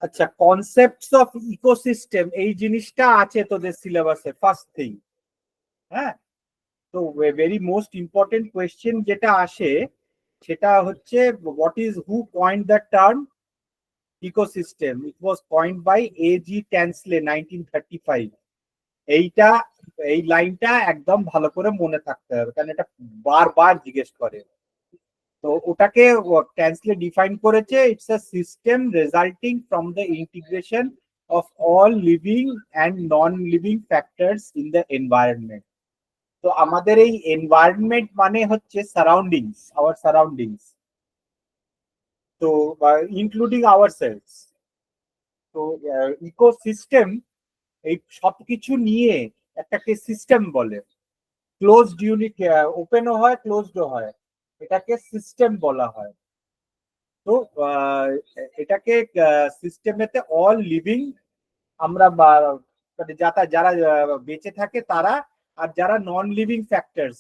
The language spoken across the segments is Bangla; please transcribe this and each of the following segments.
আচ্ছা, কনসেপ্টস অফ ইকোসিস্টেম এই জিনিসটা আছে তোদের সিলেবাসে ফার্স্ট থিং। হ্যাঁ, তো ভেরি মোস্ট ইম্পর্টেন্ট কোয়েশ্চেন যেটা আসে সেটা হচ্ছে what is who coined the term ecosystem? It was coined by A.G. Tansley 1935। এইটা, এই লাইনটা একদম ভালো করে মনে থাকতে হবে, কারণ এটা বারবার জিজ্ঞেস করে। তো ওটাকে ট্যান্সলে ডিফাইন করেছে, it's a system resulting from the integration of all living and non living factors in the environment. তো আমাদের এই এনভায়রনমেন্ট মানে হচ্ছে সারাউন্ডিংস, আওয়ার সারাউন্ডিংস, তো ইনক্লুডিং আওয়ারসেলভস। তো ইকোসিস্টেম এই সবকিছু নিয়ে একটাকে সিস্টেম বলে। ক্লোজড ইউনিট, ওপেনও হয় ক্লোজডও হয়, এটাকে সিস্টেম বলা হয়। তো এটাকে সিস্টেমেতে অল লিভিং আমরা যারা বেঁচে থাকে তারা, আর যারা নন লিভিং ফ্যাক্টরস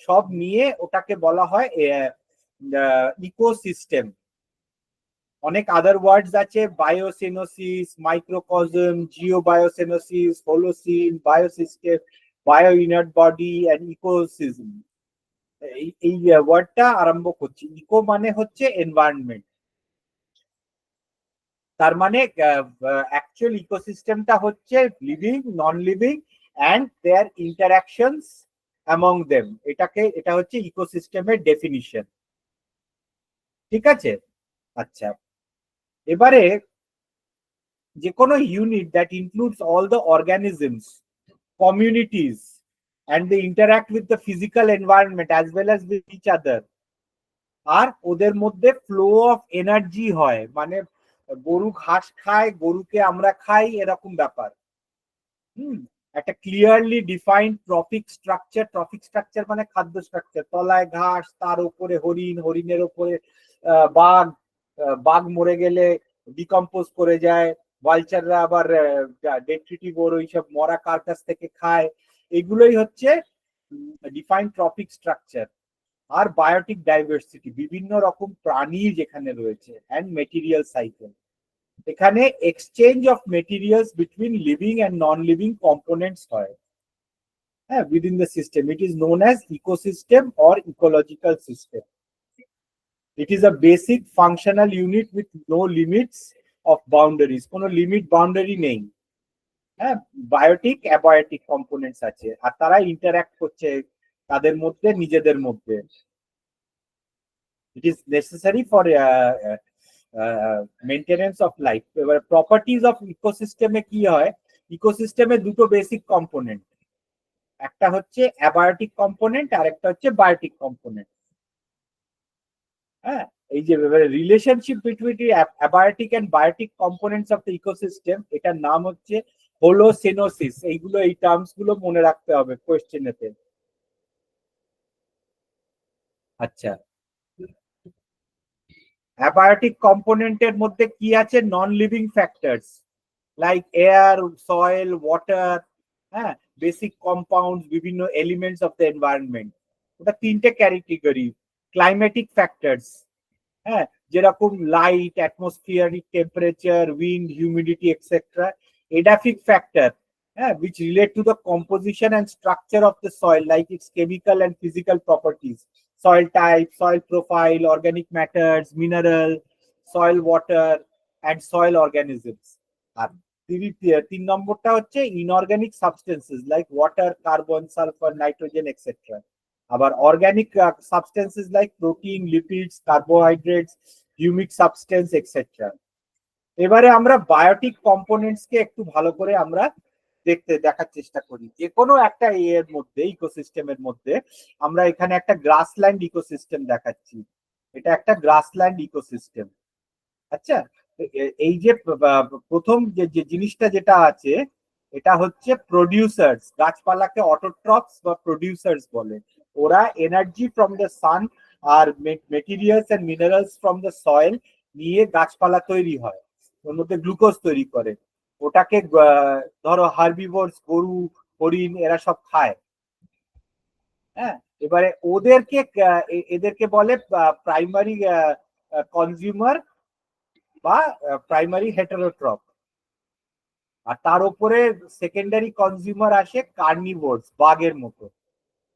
সব নিয়ে ওটাকে বলা হয় ইকোসিস্টেম। অনেক আদার ওয়ার্ডস আছে, বায়োসিনোসিস, মাইক্রোকজম, জিওবায়োসিনোসিস, হোলোসিন, biosystem, bio inert body and ইকোসিজম। এই ওয়ার্ডটা আরম্ভ করছি। ইকো মানে হচ্ছে এনভায়রনমেন্ট, তার মানে অ্যাকচুয়াল ইকোসিস্টেমটা হচ্ছে living, non living and their interactions among them. এটা হচ্ছে ইকোসিস্টেমের ডেফিনিশন। ঠিক আছে? আচ্ছা, এবারে যে কোনো unit that includes all the organisms, communities and they interact with the physical environment as well as with each other, আর ওদের মধ্যে ফ্লো অফ এনার্জি হয়, মানে গরু ঘাস খায়, গরুকে আমরা খাই, এরকম ব্যাপার। একটা ক্লিয়ারলি ডিফাইন্ড ট্রফিক স্ট্রাকচার মানে খাদ্য স্ট্রাকচার, তলায় ঘাস, তার উপরে হরিণ, হরিণের উপরে বাঘ, বাঘ মরে গেলে ডিকম্পোজ করে যায়, ভালচাররা আবার ডেট্রিটিভোর ওইসব মরা কার্কাস থেকে খায়। এগুলোই হচ্ছে ডিফাইন্ড ট্রফিক স্ট্রাকচার। আর বায়োটিক ডাইভার্সিটি, বিভিন্ন রকম প্রাণী যেখানে রয়েছে, অ্যান্ড মেটেরিয়াল সাইকেল, এখানে exchange of materials between living and non living components হয়। হ্যাঁ, within the system it is known as ecosystem or ecological system. It is a basic functional unit with no limits of boundaries, কোনো লিমিট বাউন্ডারি নেই। হ্যাঁ, বায়োটিক অ্যাবায়োটিক কম্পোনেন্টস আছে, আর তারা ইন্টারঅ্যাক্ট করছে তাদের মধ্যে, নিজেদের মধ্যে। It is necessary for maintenance of life. এবার প্রপার্টিজ অফ ইকোসিস্টেমে কি হয়, ইকোসিস্টেমে দুটো বেসিক কম্পোনেন্ট, একটা হচ্ছে অ্যাবায়োটিক কম্পোনেন্ট আর একটা হচ্ছে বায়োটিক কম্পোনেন্ট। হ্যাঁ, এই যে relationship between abiotic and biotic components of the ecosystem, এটার নাম হচ্ছে হোলোসিনোসিস। এইগুলো, এই টার্মস গুলো মনে রাখতে হবে কোয়েশ্চেনেতে। আচ্ছা, অ্যাবায়োটিক কম্পোনেন্টের মধ্যে কি আছে, non living factors like air, soil, water, হ্যাঁ, বেসিক কম্পাউন্ডস, বিভিন্ন এলিমেন্টস অফ দ্য এনভায়রনমেন্ট। ওটা তিনটে ক্যাটেগরি। ক্লাইমেটিক ফ্যাক্টরস, হ্যাঁ, যেরকম light, atmospheric temperature, wind, humidity etcetera. Edaphic factor, হ্যাঁ, which relate to the composition and structure of the soil like its chemical and physical properties, soil type, soil profile, organic matters, mineral, soil water and soil organisms. আর তিন নম্বরটা হচ্ছে inorganic substances like water, carbon, sulphur, nitrogen etcetera. আবার organic substances like protein, lipids, carbohydrates, humic substance etcetera. এবারে আমরা বায়োটিক কম্পোনেন্টস কে একটু ভালো করে আমরা দেখার চেষ্টা করি। যে কোনো একটা এর মধ্যে, ইকোসিস্টেমের মধ্যে, আমরা এখানে একটা গ্রাসল্যান্ড ইকোসিস্টেম দেখাচ্ছি। এটা একটা গ্রাসল্যান্ড ইকোসিস্টেম। আচ্ছা, এই যে প্রথম যে জিনিসটা যেটা আছে, এটা হচ্ছে প্রডিউসার্স। গাছপালাকে অটোট্রপস বা প্রডিউসার্স বলে। ওরা এনার্জি ফ্রম দ্য সান আর materials and minerals from the soil নিয়ে গাছপালা তৈরি হয়, ওর মধ্যে গ্লুকোজ তৈরি করে। ওটাকে ধরো হার্বিভোরস, গরু, হরিণ, এরা সব খায়। হ্যাঁ, এবারে এদেরকে বলে প্রাইমারি কনজিউমার বা প্রাইমারি হেটারোট্রপ। আর তার উপরে সেকেন্ডারি কনজিউমার আসে কার্নিভোরস, বাঘের মতো।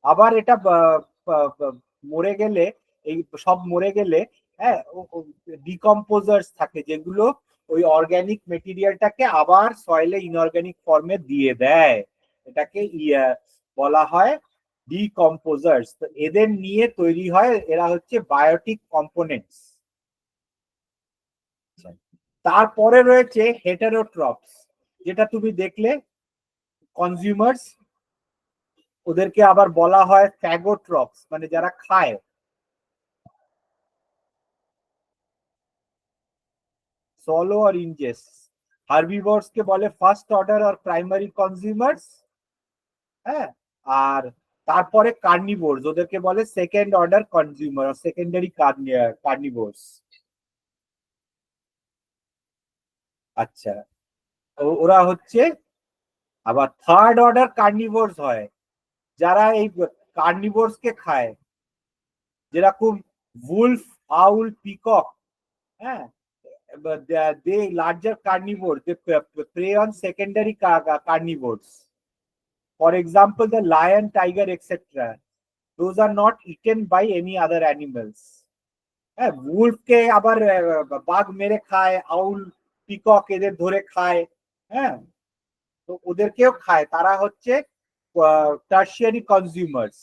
আবার এটা মরে গেলে, এই সব মরে গেলে, হ্যাঁ, ডিকম্পোজার্স থাকে যেগুলো ওই অর্গানিক মেটেরিয়ালটাকে আবার সয়েলে ইনঅর্গানিক ফর্মে দিয়ে দেয়। এটাকে বলা হয় ডিকম্পোজার্স। তো এদের নিয়ে তৈরি হয়, এরা হচ্ছে বায়োটিক কম্পোনেন্টস। তারপরে রয়েছে হেটারোট্রপস, যেটা তুমি দেখলে কনজিউমার্স, ওদেরকে আবার বলা হয় ফ্যাগোট্রপস, মানে যারা খায়। সলো আর ইনজেস্ট। হার্বিভোরস কে বলে ফার্স্ট অর্ডার আর প্রাইমারি কনজিউমার্স, হ্যাঁ। আর তারপরে কার্নিভোরস, ওদেরকে বলে সেকেন্ড অর্ডার কনজিউমার, সেকেন্ডারি কার্নিভোরস। আচ্ছা, ওরা হচ্ছে আবার থার্ড অর্ডার কার্নিভোরস হয়, যারা এই কার্নিভোরস কে খায়, যেরকম উলফ, আউল, পিকক, হ্যাঁ। They larger carnivores, they prey on secondary carnivores. For example, the lion, tiger, etc. Those are not eaten by any other animals. হ্যাঁ, উলফকে আবার বাঘ মেরে খায়, আউল, পিকক এদের ধরে খায়, হ্যাঁ। তো ওদেরকেও খায়, তারা হচ্ছে tertiary consumers,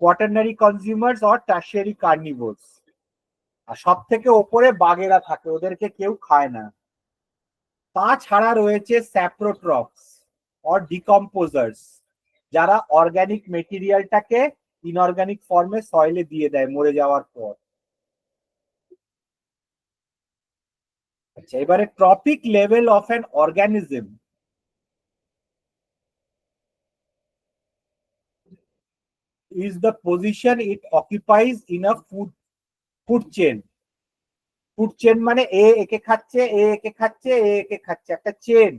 quaternary consumers or tertiary carnivores. আর সব থেকে ওপরে বাঘেরা থাকে, ওদেরকে কেউ খায় না। তাছাড়া রয়েছে স্যাপ্রোট্রপস অর ডিকম্পোজার্স, যারা অর্গানিক মেটেরিয়ালটাকে ইনঅর্গানিক ফর্মে সয়েলে দিয়ে দেয় মরে যাওয়ার পর। আচ্ছা, এবারে trophic level of an organism is the position it occupies in a food chain. Food chain মানে এ একে খাচ্ছে, এ একে খাচ্ছে, এ একে খাচ্ছে, একটা চেন।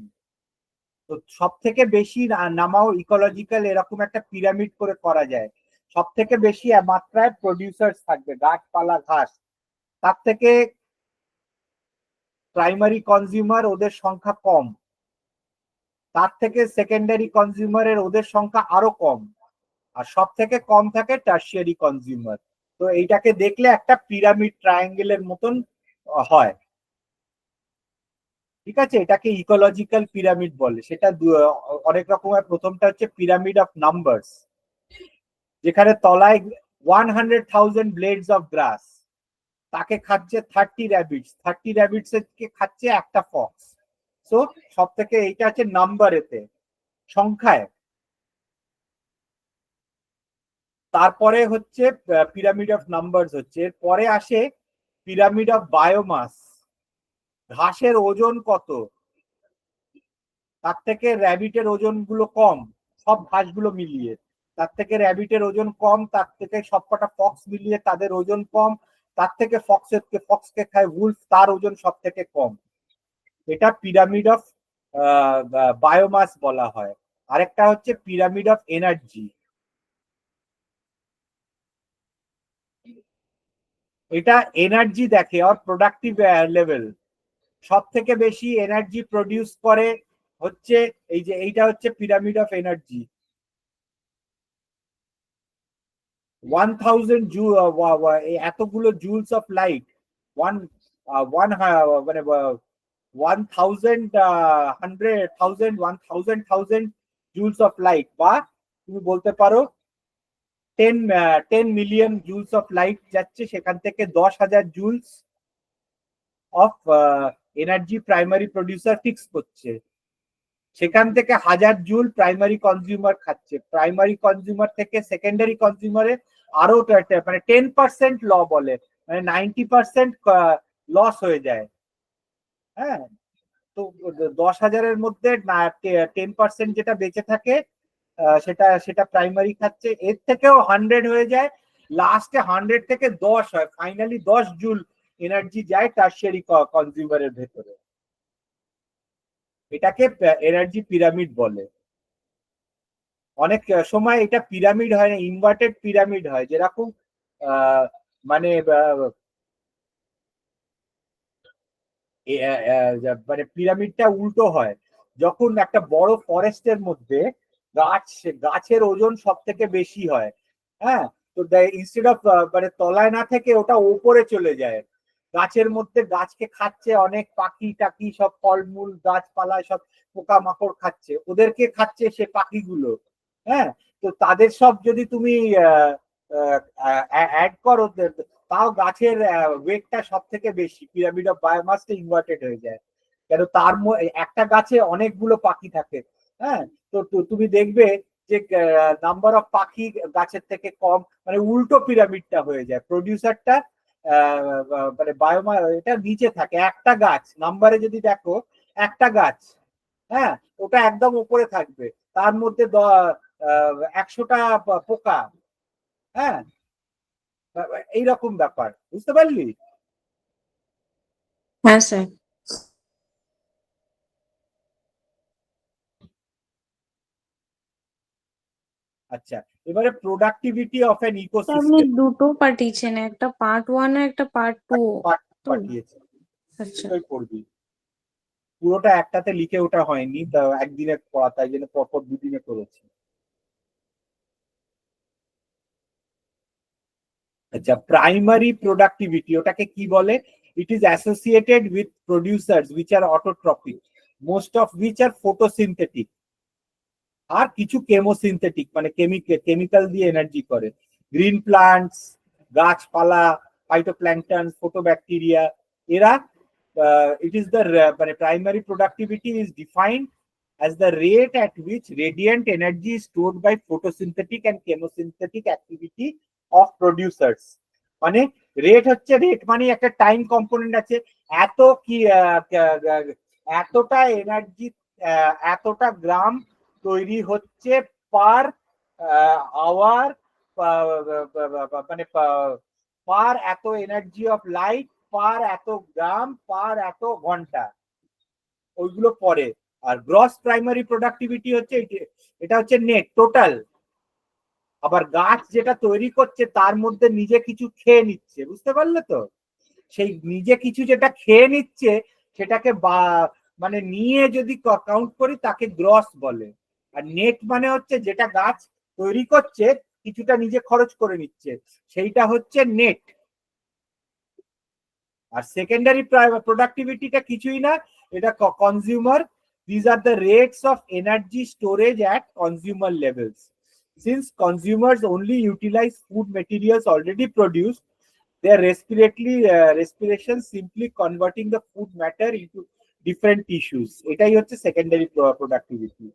তো সব থেকে বেশি নামাও ইকোলজিক্যাল এরকম একটা পিরামিড করে করা যায়। সব থেকে বেশি মাত্রায় প্রডিউসার্স থাকবে, গাছপালা, ঘাস। তার থেকে প্রাইমারি কনজিউমার, ওদের সংখ্যা কম। তার থেকে সেকেন্ডারি কনজিউমারের ওদের সংখ্যা আরো কম। আর সব থেকে কম থাকে টার্সিয়ারি কনজিউমার। তো এইটাকে দেখলে একটা পিরামিড ট্রায়াঙ্গেলের মতন হয়। ঠিক আছে, এটাকে ইকোলজিক্যাল পিরামিড বলে। সেটা অনেক রকমের। প্রথমটা হচ্ছে পিরামিড অফ নাম্বারস, যেখানে তলায় 100,000 ব্লেডস অফ গ্রাস, তাকে খাচ্ছে 30 র্যাবিটস, 30 র্যাবিটস কে খাচ্ছে একটা ফক্স। সো সব থেকে এইটা হচ্ছে নাম্বার, এতে সংখ্যায়। তারপরে হচ্ছে পিরামিড অফ নাম্বারস হচ্ছে, পরে আসে পিরামিড অফ বায়োমাস। ঘাসের ওজন কত, তার থেকে র্যাবিটের ওজন গুলো কম, সব ঘাসগুলো মিলিয়ে। তার থেকে র্যাবিটের ওজন কম, তার থেকে সবকটা ফক্স মিলিয়ে তাদের ওজন কম, তার থেকে ফক্সকে খায় উলফ, তার ওজন সব থেকে কম। এটা পিরামিড অফ বায়োমাস বলা হয়। আরেকটা হচ্ছে পিরামিড অফ এনার্জি। এটা এনার্জি দেখে আর প্রোডাক্টিভ লেভেল। সব থেকে বেশি এনার্জি প্রডিউস করে হচ্ছে এই যে, এইটা হচ্ছে পিরামিড অফ এনার্জি। 1000 এতগুলো joules of light, one one মানে 1000 hundred thousand 1000 joules of light, বা তুমি বলতে পারো 10 মিলিয়ন জুলস অফ লাইট যাচ্ছে, সেখান থেকে 10,000 joules of energy primary producer fix করছে। সেখান থেকে 1000 জুল প্রাইমারি কনজিউমার খাচ্ছে। প্রাইমারি কনজিউমার থেকে সেকেন্ডারি কনজিউমারে আরো মানে 10% ল বলে, মানে 90% লস হয়ে যায়। হ্যাঁ, তো 10,000-এর মধ্যে 10% যেটা বেঁচে থাকে, সেটা সেটা প্রাইমারি খাচ্ছে। এর থেকেও 100 হয়ে যায়, লাস্টে 100 থেকে 10 হয়, ফাইনালি 10 জুল এনার্জি যায় টার্সিয়ারি কনজিউমারের ভেতরে। এটাকে এনার্জি পিরামিড বলে। অনেক সময় এটা পিরামিড হয় না, ইনভার্টেড পিরামিড হয়, যেরকম মানে মানে পিরামিডটা উল্টো হয় যখন একটা বড় ফরেস্টের মধ্যে গাছের ওজন সব থেকে বেশি হয়। হ্যাঁ, তো ইনস্টেড অফ মানে তলায় না থেকে ওটা ওপরে চলে যায়, গাছের মধ্যে গাছকে খাচ্ছে, অনেক পাখি টাকি সব ফলমূল গাছপালা সব পোকামাকড় খাচ্ছে, ওদেরকে খাচ্ছে সে পাখিগুলো। হ্যাঁ, তো তাদের সব যদি তুমি অ্যাড করো, তাও গাছের ওয়েটটা সব থেকে বেশি, পিরামিড অফ বায়োমাসটা ইনভার্টেড হয়ে যায়। কেন তার একটা গাছে অনেকগুলো পাখি থাকে। হ্যাঁ, তো তুমি দেখবে যে নাম্বার অফ পাখি গাছের থেকে কম, মানে উল্টো পিরামিডটা হয়ে যায়। প্রডিউসারটা মানে বায়োমা এটা নিচে থাকে, একটা গাছ নাম্বারে যদি দেখো একটা গাছ, হ্যাঁ, ওটা একদম উপরে থাকবে, তার মধ্যে 100টা পোকা। হ্যাঁ, এইরকম ব্যাপার, বুঝতে পারলি? হ্যাঁ স্যার। আচ্ছা, এবারে প্রোডাক্টিভিটি অফ এন আপনি ইকোসিস্টেম দুটো পাঠিয়েছেন, একটা পার্ট 1 আর একটা পার্ট 2। তো পাঠিয়েছে, আচ্ছা। দুটোই পড়বি। পুরোটা একটাতে লিখে ওটা হয়নি, তা একদিনে পড়া, তাই জন্য পরপর দুদিনে করেছি। আচ্ছা, প্রাইমারি প্রোডাক্টিভিটি ওটাকে কি বলে? It is associated with producers which are autotrophic, most of which are photosynthetic, আর কিছু কেমোসিনথেটিক মানে কেমিক্যাল দিয়ে এনার্জি করে। গ্রিন প্লান্টস, গাছপালা, ফাইটোপ্ল্যাঙ্কটন, ফটোব্যাকটেরিয়া, এরা ইট ইজ দ্য মানে primary productivity is defined as the rate at which radiant energy is stored by photosynthetic and chemosynthetic activity of producers। মানে রেট হচ্ছে, রেট মানে একটা টাইম কম্পোনেন্ট আছে, এত কি এতটা এনার্জি, এতটা গ্রাম তৈরি হচ্ছে পার আওয়ার, মানে পার এত এনার্জি অফ লাইট, পার এত গ্রাম, পার এত ঘন্টা, ওইগুলো পরে। আর গ্রস প্রাইমারি প্রোডাক্টিভিটি হচ্ছে এটা হচ্ছে নেট টোটাল। আবার গাছ যেটা তৈরি করছে তার মধ্যে নিজে কিছু খেয়ে নিচ্ছে, বুঝতে পারলে তো? সেই নিজে কিছু যেটা খেয়ে নিচ্ছে সেটাকে মানে নিয়ে যদি কাউন্ট করি তাকে গ্রস বলে। আর নেট মানে হচ্ছে যেটা গাছ তৈরি করছে কিছুটা নিজে খরচ করে নিচ্ছে, সেইটা হচ্ছে নেট। আর সেকেন্ডারি প্রোডাক্টিভিটিটা কিছুই না, এটা consumer, these are the rates of energy storage at consumer levels. Since consumers only utilize food materials already produced, their respiration simply converting the food matter into different tissues, এটাই হচ্ছে সেকেন্ডারি প্রোডাক্টিভিটি।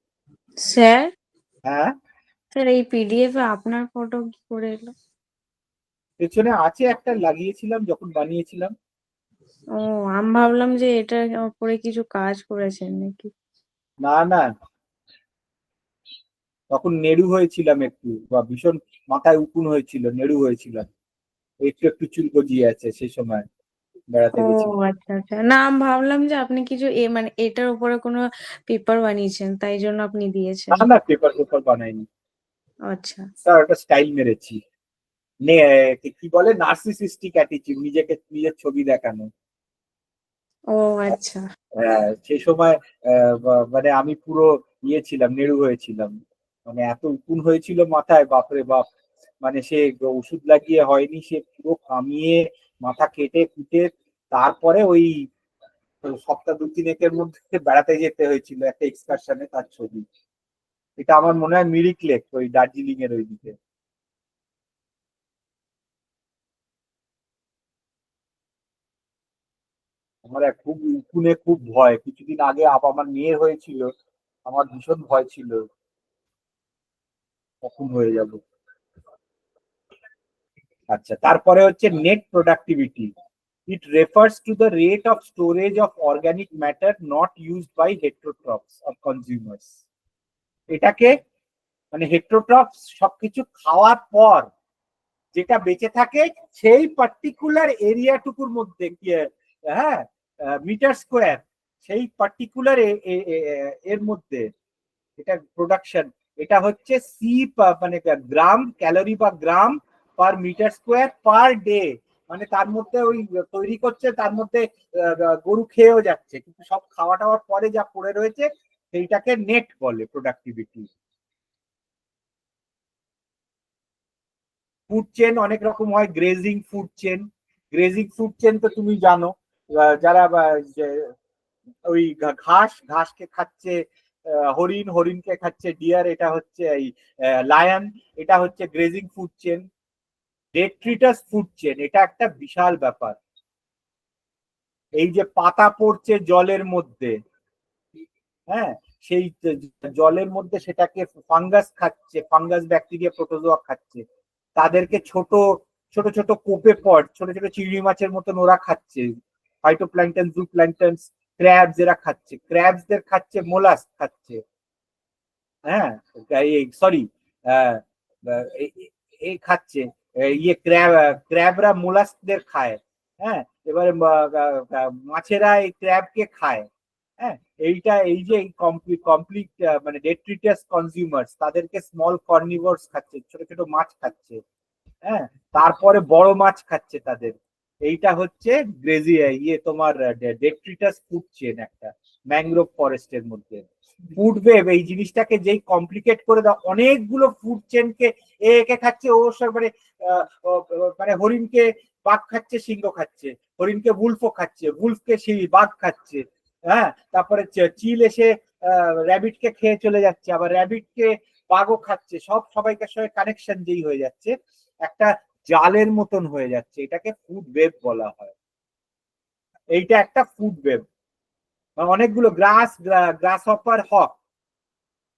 স্যার, হ্যাঁ, স্যার এই পিডিএফ এ আপনার ফটো কি করে এলো? পেছনে আছে একটা, লাগিয়েছিলাম যখন বানিয়েছিলাম। ও, আমি ভাবলাম যে এটার উপরে কিছু কাজ করেছেন নাকি। না না, তখন নেড়ু হয়েছিলাম একটু, বা ভীষণ মাথায় উকুন হয়েছিল, নেড়ু হয়েছিলাম, একটু একটু চুল গজিয়ে আছে সেই সময়, বেড়াতে ও গেছিলাম। আচ্ছা আচ্ছা, না আমি ভাবলাম যে আপনি কিছু মানে এটার উপরে কোনো পেপার বানিয়েছেন, তাই জন্য আপনি দিয়েছেন। না না, পেপার পেপার বানাইনি, আচ্ছা। স্যার ওটা স্টাইল মেরেছি। কি বলে, নার্সিসিস্টিক অ্যাটিটিউড, নিজেকে নিজের ছবি দেখানো। ও আচ্ছা। সেই সময় মানে আমি পুরো ইয়ে ছিলাম, নেড়ু হয়েছিলাম, মানে এত উকুন হয়েছিল মাথায়, বাপরে বাপ। মানে সে ওষুধ লাগিয়ে হয়নি, সে পুরো কামিয়ে মাথা কেটে কুটে তারপরে ওই সপ্তাহ দু তিনেকের মধ্যে বেড়াতে যেতে হয়েছিল একটা এক্সকারশনে, তার ছবি। এটা আমার মনে হয় মিরিক লেক, ওই দার্জিলিং এর ওইদিকে। আমার খুব উকুনে খুব ভয়, কিছুদিন আগে আমার মেয়ের হয়েছিল, আমার ভীষণ ভয় ছিল কখন হয়ে যাব। আচ্ছা, তারপরে হচ্ছে net productivity. It refers to the rate of storage of organic matter not used by heterotrophs of consumers. এটাকে মানে হেট্রোট্রপস সবকিছু খাওয়ার পর যেটা বেঁচে থাকে সেই পার্টিকুলার এরিয়াটুকুর মধ্যে কি, হ্যাঁ, মিটার স্কোয়ার, সেই পার্টিকুলার এর মধ্যে এটা প্রোডাকশন, এটা হচ্ছে সি মানে গ্রাম ক্যালোরি বা gram per metre square per day মানে তার মধ্যে ওই তৈরি করছে, তার মধ্যে গরু খেয়েও যাচ্ছে, কিন্তু সব খাওয়া টাওয়ার পরে যা পড়ে রয়েছে সেইটাকে নেট বলে প্রোডাক্টিভিটি। ফুড চেন অনেক রকম হয়, grazing food chain. Grazing food chain তো তুমি জানো, যারা ওই ঘাসকে খাচ্ছে, হরিণ, হরিণকে খাচ্ছে ডিয়ার, এটা হচ্ছে এই লায়ন, এটা হচ্ছে grazing food chain. Detritus food chain এটা একটা বিশাল ব্যাপার। এই যে পাতা পড়ছে জলের মধ্যে, হ্যাঁ, সেই জলের মধ্যে সেটাকে ফাঙ্গাস খাচ্ছে, ফাঙ্গাস ব্যাকটেরিয়া প্রোটোজোয়া খাচ্ছে, তাদেরকে ছোট ছোট ছোট কোপে পড, ছোট ছোট চিংড়ি মাছের মতন ওরা খাচ্ছে। ফাইটোপ্ল্যাঙ্কটন, জু প্ল্যাঙ্কটন, ক্র্যাবস এরা খাচ্ছে, ক্র্যাবসদের খাচ্ছে, মোলাস খাচ্ছে, হ্যাঁ, সরি, এই খাচ্ছে, ইয়ে ক্র্যাবরা মোলাস্কদের খায়, হ্যাঁ, এবারে মাছেরা এই ক্র্যাবকে খায়, হ্যাঁ। এইটা এই যে কমপ্লিট মানে ডেট্রিটাস কনজিউমার্স, তাদেরকে স্মল কর্নিভোরস খাচ্ছে, ছোট ছোট মাছ খাচ্ছে, হ্যাঁ, তারপরে বড় মাছ খাচ্ছে তাদের। এইটা হচ্ছে ইয়ে তোমার ডেট্রিটাস ফুড চেন একটা ম্যানগ্রোভ ফরেস্টের মধ্যে। ফুড ওয়েব এই জিনিসটাকে যেই কমপ্লিকেট করে দাও, অনেকগুলো ফুড চেনকে একে খাচ্ছে, ও সব মানে মানে হরিণকে বাঘ খাচ্ছে, সিংহ খাচ্ছে, হরিণকে উলফও খাচ্ছে, উলফকে বাঘ খাচ্ছে, হ্যাঁ, তারপরে চিল এসে র্যাবিটকে খেয়ে চলে যাচ্ছে, আবার র্যাবিটকে বাঘও খাচ্ছে, সব সবাইকার সঙ্গে কানেকশন যেই হয়ে যাচ্ছে, একটা জালের মতন হয়ে যাচ্ছে, এটাকে ফুড ওয়েব বলা হয়। এইটা একটা ফুড ওয়েব। অনেকগুলো গ্রাস হপার, হক,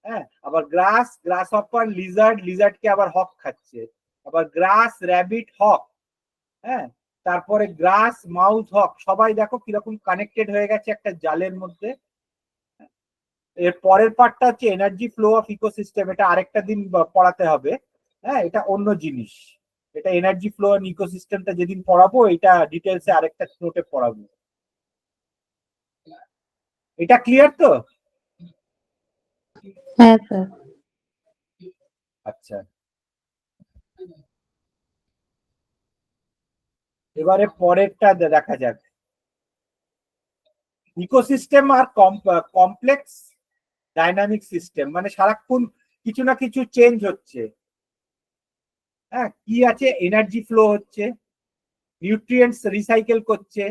হ্যাঁ, আবার গ্রাস হপার, লিজার্ডকে আবার হক খাচ্ছে, আবার গ্রাস র্যাবিট হক, হ্যাঁ, তারপরে গ্রাস মাউথ হক, সবাই দেখো কিরকম কানেক্টেড হয়ে গেছে একটা জালের মধ্যে। এর পরের পার্টটা হচ্ছে এনার্জি ফ্লো অফ ইকোসিস্টেম, এটা আরেকটা দিন পড়াতে হবে, হ্যাঁ, এটা অন্য জিনিস। এটা এনার্জি ফ্লো অ্যান্ড ইকোসিস্টেমটা যেদিন পড়াবো, এটা ডিটেলসে আরেকটা নোটে পড়াবো। এটা ক্লিয়ার তো? হ্যাঁ স্যার। আচ্ছা, এবারে পরেরটা দেখা যাক। ইকোসিস্টেম আর কমপ্লেক্স ডাইনামিক সিস্টেম, মানে সারাক্ষণ কিছু না কিছু চেঞ্জ হচ্ছে, হ্যাঁ, কি আছে, এনার্জি ফ্লো হচ্ছে, নিউট্রিয়েন্টস রিসাইকেল করছে,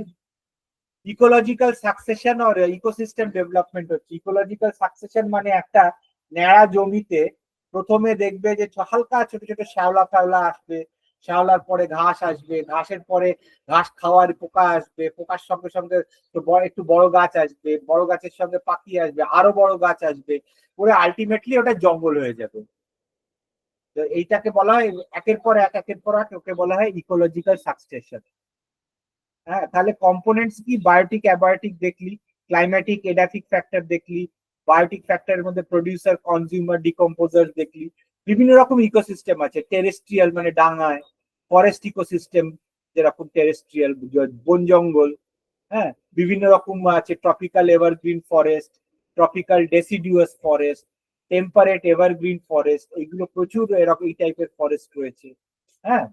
ইকোলজিক্যাল সাকসেশন আর ইকোসিস্টেম ডেভেলপমেন্ট হচ্ছে। ইকোলজিক্যাল সাকসেশন মানে একটা ন্যাড়া জমিতে প্রথমে দেখবে যে হালকা ছোট ছোট শ্যাওলা ফ্যাওলা আসবে, শ্যাওলার পরে ঘাস আসবে, ঘাসের পরে ঘাস খাওয়ার পোকা আসবে, পোকার সঙ্গে সঙ্গে একটু বড় গাছ আসবে, বড় গাছের সঙ্গে পাখি আসবে, আরো বড় গাছ আসবে, পরে আলটিমেটলি ওটা জঙ্গল হয়ে যাবে। তো এইটাকে বলা হয় একের পর এক, একের পর এক, ওকে বলা হয় ইকোলজিক্যাল সাকসেশন। হ্যাঁ, তাহলে কম্পোনেন্টস কি, বায়োটিক অ্যাবায়োটিক দেখলি, ক্লাইম্যাটিক এডাফিক ফ্যাক্টর দেখলি, বায়োটিক ফ্যাক্টরের মধ্যে প্রডিউসার, কনজিউমার, ডিকম্পোজার দেখলি। বিভিন্ন রকম ইকোসিস্টেম আছে, টেরেস্ট্রিয়াল মানে ডাঙায়, ফরেস্ট ইকোসিস্টেম যেরকম টেরেস্ট্রিয়াল বন জঙ্গল, হ্যাঁ, বিভিন্ন রকম আছে, tropical evergreen forest, tropical deciduous forest, temperate evergreen forest, এইগুলো প্রচুর এরকম এই টাইপের ফরেস্ট রয়েছে, হ্যাঁ।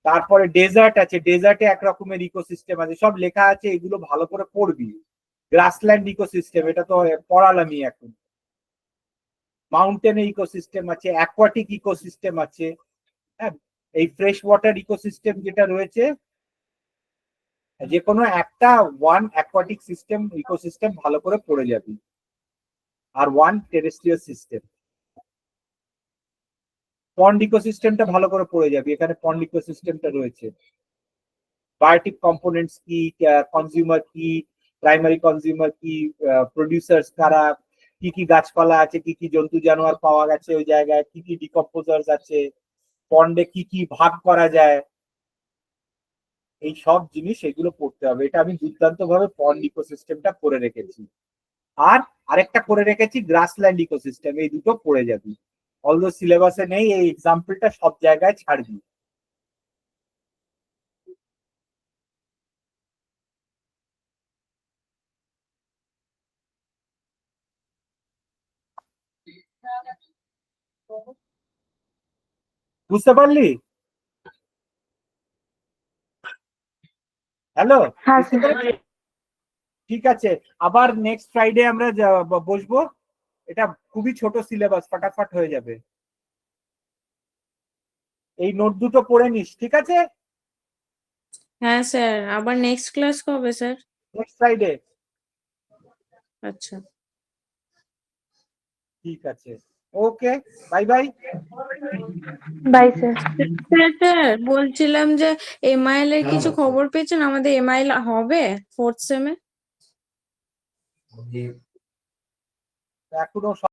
তারপরে ডেজার্ট আছে, ডেজার্টে এক রকমের ইকোসিস্টেম আছে, সব লেখা আছে, এগুলো ভালো করে পড়বি। গ্রাসল্যান্ড ইকোসিস্টেম, এটা তো পড়ালামই এখন। মাউন্টেন ইকোসিস্টেম আছে, অ্যাকোয়াটিক ইকোসিস্টেম আছে, হ্যাঁ, এই ফ্রেশ ওয়াটার ইকোসিস্টেম যেটা রয়েছে, যে কোনো একটা ওয়ান অ্যাকোয়াটিক সিস্টেম ইকোসিস্টেম ভালো করে পড়ে যাবি, আর ওয়ান টেরেস্ট্রিয়াল সিস্টেম। পন্ড ইকোসিস্টেমটা ভালো করে পড়ে যাবি, এখানে পন্ড ইকোসিস্টেমটা রয়েছে। বায়োটিক কম্পোনেন্টস কি, কনজিউমার কি, প্রাইমারি কনজিউমার কি, প্রডিউসার্স কারা, কি কি গাছপালা আছে, কি কি জন্তু জানোয়ার পাওয়া গেছে ওই জায়গায়, কি কি ডিকম্পোজার্স আছে, পন্ডে কি কি ভাগ করা যায়, এই সব জিনিস এগুলো পড়তে হবে। এটা আমি দুর্দান্ত ভাবে পন্ড ইকোসিস্টেমটা করে রেখেছি। আর আরেকটা করে রেখেছি গ্রাসল্যান্ড ইকোসিস্টেম, এই দুটো পড়ে যাবি। অলদো সিলেবাসে নেই, এই এক্সাম্পলটা সব জায়গায় ছাড়বি। বুঝতে পারলি? হ্যালো, হ্যাঁ বুঝতে স্যার। পেরেছি? ঠিক আছে, আবার নেক্সট ফ্রাইডে আমরা বসবো। এটা খুবই ছোট সিলেবাস, ফাটাফাট হয়ে যাবে। এই নোট দুটো পড়ে নিস, ঠিক আছে? হ্যাঁ স্যার, আবার নেক্সট ক্লাস কবে স্যার? Next Friday. আচ্ছা। ঠিক আছে, okay, bye bye. Bye sir. Sir sir বলছিলাম যে এমআইএল এর কিছু খবর পেয়েছেন? আমাদের এমআইএল হবে 4th সেমে? এখনো